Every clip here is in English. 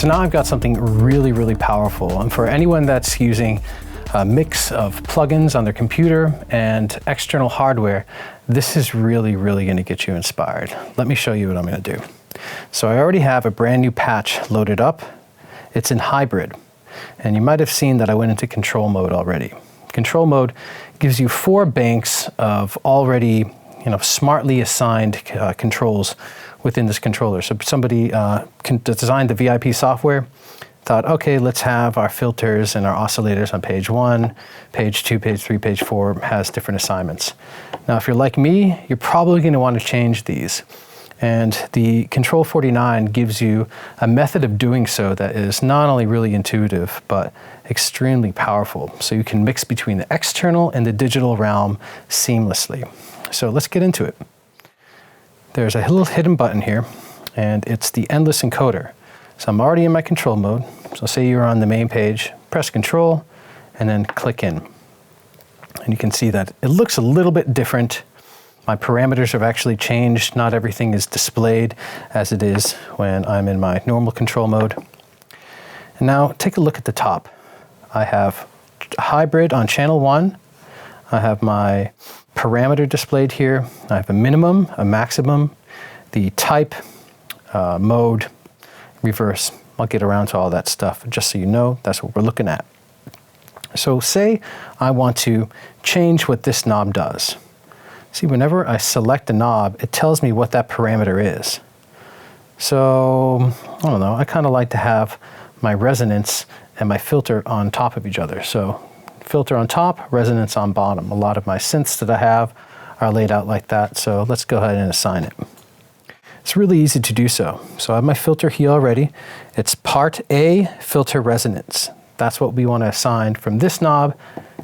So now I've got something really, really powerful. And for anyone that's using a mix of plugins on their computer and external hardware, this is really, really going to get you inspired. Let me show you what I'm going to do. So I already have a brand new patch loaded up. It's in hybrid. And you might have seen that I went into control mode already. Control mode gives you 4 banks of already smartly assigned controls within this controller. So somebody designed the VIP software, thought, okay, let's have our filters and our oscillators on page 1, page 2, page 3, page 4 has different assignments. Now, if you're like me, you're probably going to want to change these. And the CTRL49 gives you a method of doing so that is not only really intuitive, but extremely powerful. So you can mix between the external and the digital realm seamlessly. So let's get into it. There's a little hidden button here, and it's the endless encoder. So I'm already in my control mode. So say you're on the main page, press Control, and then click in. And you can see that it looks a little bit different. My parameters have actually changed. Not everything is displayed as it is when I'm in my normal control mode. And now take a look at the top. I have hybrid on channel 1. I have my parameter displayed here. I have a minimum, a maximum, the type, mode, reverse. I'll get around to all that stuff. Just so you know, that's what we're looking at. So say I want to change what this knob does. See, whenever I select a knob, it tells me what that parameter is. So, I don't know, I kind of like to have my resonance and my filter on top of each other. So, filter on top, resonance on bottom. A lot of my synths that I have are laid out like that, so let's go ahead and assign it. It's really easy to do so. So I have my filter here already. It's part A, filter resonance. That's what we want to assign from this knob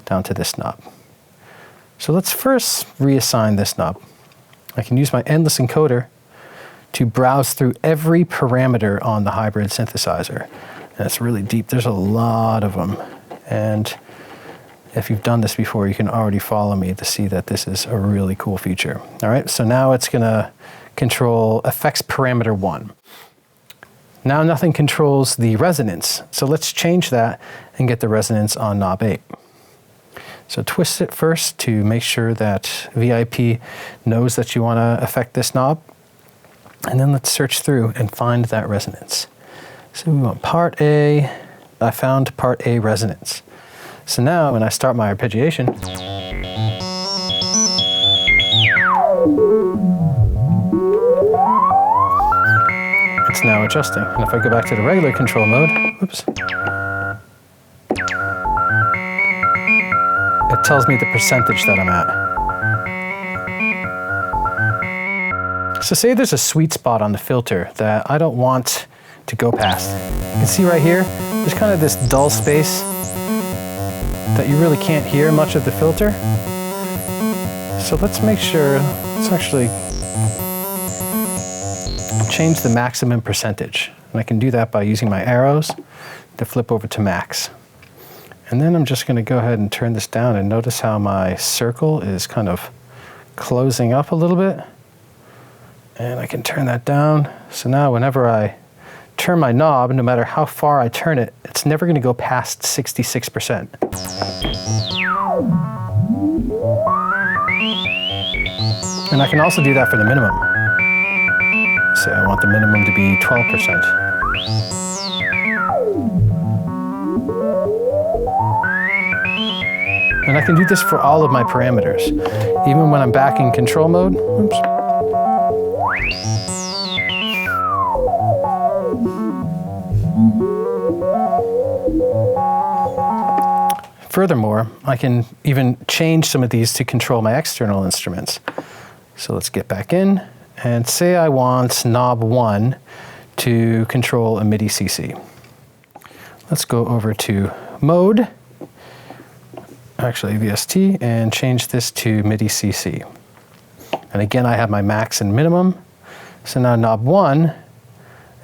down to this knob. So let's first reassign this knob. I can use my endless encoder to browse through every parameter on the hybrid synthesizer. And it's really deep. There's a lot of them. And if you've done this before, you can already follow me to see that this is a really cool feature. All right, so now it's going to control effects parameter 1. Now nothing controls the resonance. So let's change that and get the resonance on knob 8. So twist it first to make sure that VIP knows that you want to affect this knob. And then let's search through and find that resonance. So we want part A. I found part A resonance. So now when I start my arpeggiation, it's now adjusting. And if I go back to the regular control mode, whoops, it tells me the percentage that I'm at. So say there's a sweet spot on the filter that I don't want to go past. You can see right here, there's kind of this dull space that you really can't hear much of the filter. So let's make sure, let's actually change the maximum percentage. And I can do that by using my arrows to flip over to max. And then I'm just going to go ahead and turn this down, and notice how my circle is kind of closing up a little bit. And I can turn that down. So now whenever I turn my knob, no matter how far I turn it, it's never going to go past 66%. And I can also do that for the minimum. Say I want the minimum to be 12%. And I can do this for all of my parameters. Even when I'm back in control mode, oops. Furthermore, I can even change some of these to control my external instruments. So let's get back in and say I want knob 1 to control a MIDI CC. Let's go over to mode, actually VST, and change this to MIDI CC. And again, I have my max and minimum. So now knob 1,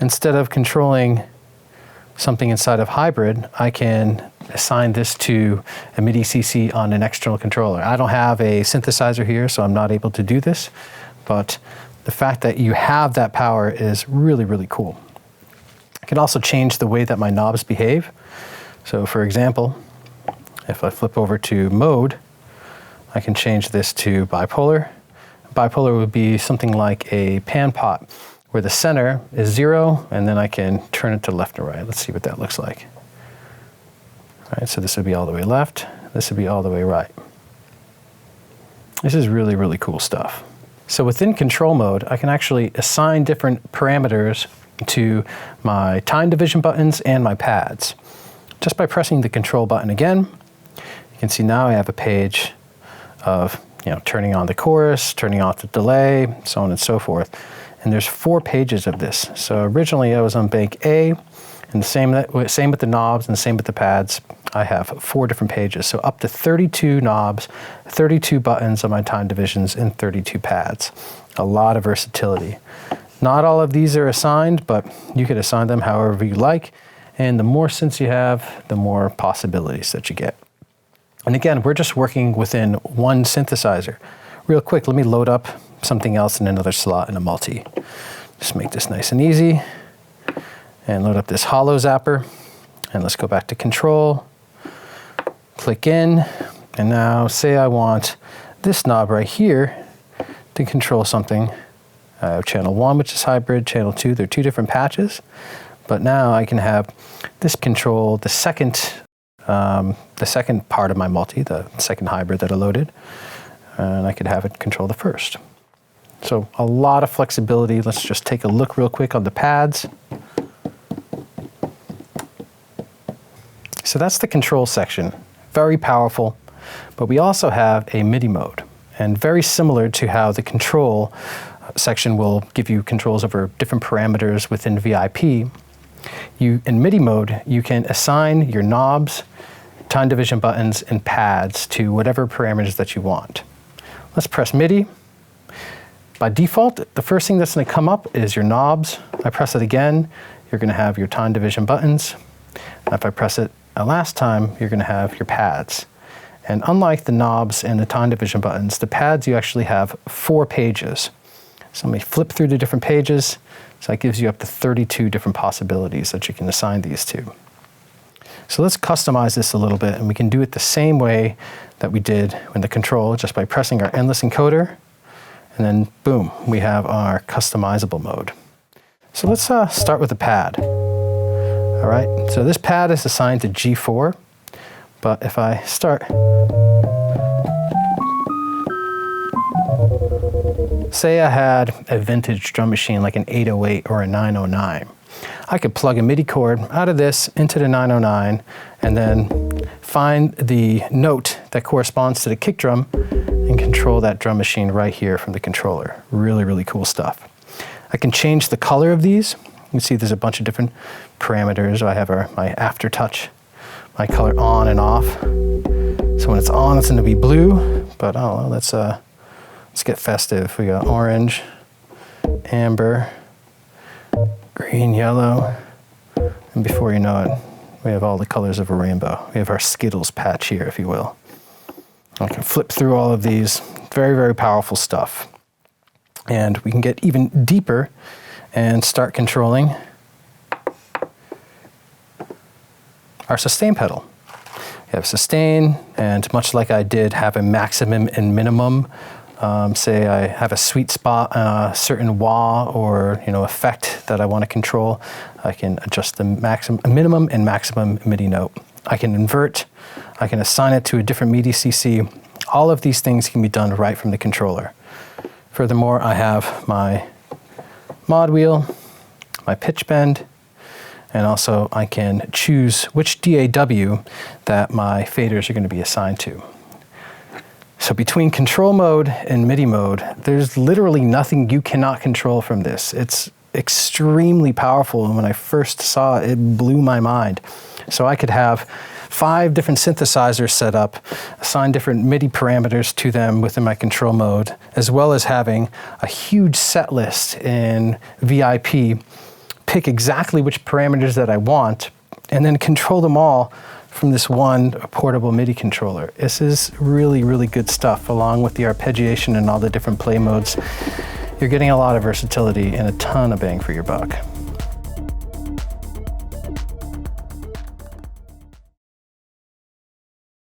instead of controlling something inside of hybrid, I can assign this to a MIDI CC on an external controller. I don't have a synthesizer here, so I'm not able to do this, but the fact that you have that power is really, really cool. I can also change the way that my knobs behave. So for example, if I flip over to mode, I can change this to bipolar. Bipolar would be something like a pan pot, where the center is 0, and then I can turn it to left and right. Let's see what that looks like. All right, so this would be all the way left, this would be all the way right. This is really, really cool stuff. So within control mode, I can actually assign different parameters to my time division buttons and my pads. Just by pressing the control button again, you can see now I have a page of turning on the chorus, turning off the delay, so on and so forth. And there's 4 pages of this. So originally I was on bank A, and the same with the knobs and the same with the pads. I have 4 different pages, so up to 32 knobs, 32 buttons on my time divisions, and 32 pads. A lot of versatility. Not all of these are assigned, but you could assign them however you like, and the more synths you have, the more possibilities that you get. And again, we're just working within one synthesizer. Real quick, let me load up something else in another slot in a multi. Just make this nice and easy. And load up this hollow zapper. And let's go back to control. Click in. And now say I want this knob right here to control something. I have channel 1, which is hybrid, channel 2, they're 2 different patches. But now I can have this control the second part of my multi, the second hybrid that I loaded. And I could have it control the first. So a lot of flexibility. Let's just take a look real quick on the pads. So that's the control section, very powerful, but we also have a MIDI mode, and very similar to how the control section will give you controls over different parameters within VIP. In MIDI mode, you can assign your knobs, time division buttons, and pads to whatever parameters that you want. Let's press MIDI. By default, the first thing that's going to come up is your knobs. I press it again, you're going to have your time division buttons. And if I press it a last time, you're going to have your pads. And unlike the knobs and the time division buttons, the pads you actually have 4 pages. So let me flip through the different pages. So that gives you up to 32 different possibilities that you can assign these to. So let's customize this a little bit, and we can do it the same way that we did in the control, just by pressing our endless encoder, and then boom, we have our customizable mode. So let's start with the pad. All right, so this pad is assigned to G4, but if I start, say I had a vintage drum machine like an 808 or a 909, I could plug a MIDI cord out of this into the 909 and then find the note that corresponds to the kick drum and control that drum machine right here from the controller. Really, really cool stuff. I can change the color of these. You can see there's a bunch of different parameters. I have my aftertouch, my color on and off. So when it's on, it's going to be blue, but oh, let's get festive. We got orange, amber, green, yellow, and before you know it, we have all the colors of a rainbow. We have our Skittles patch here, if you will. I can flip through all of these. Very, very powerful stuff. And we can get even deeper and start controlling our sustain pedal. We have sustain, and much like I did, have a maximum and minimum. Say I have a sweet spot on a certain wah or effect that I want to control, I can adjust the minimum and maximum MIDI note. I can invert, I can assign it to a different MIDI CC. All of these things can be done right from the controller. Furthermore, I have my mod wheel, my pitch bend, and also I can choose which DAW that my faders are going to be assigned to. So between control mode and MIDI mode, there's literally nothing you cannot control from this. It's extremely powerful, and when I first saw it, it blew my mind. So I could have 5 different synthesizers set up, assign different MIDI parameters to them within my control mode, as well as having a huge set list in VIP, pick exactly which parameters that I want, and then control them all from this one portable MIDI controller. This is really, really good stuff, along with the arpeggiation and all the different play modes. You're getting a lot of versatility and a ton of bang for your buck.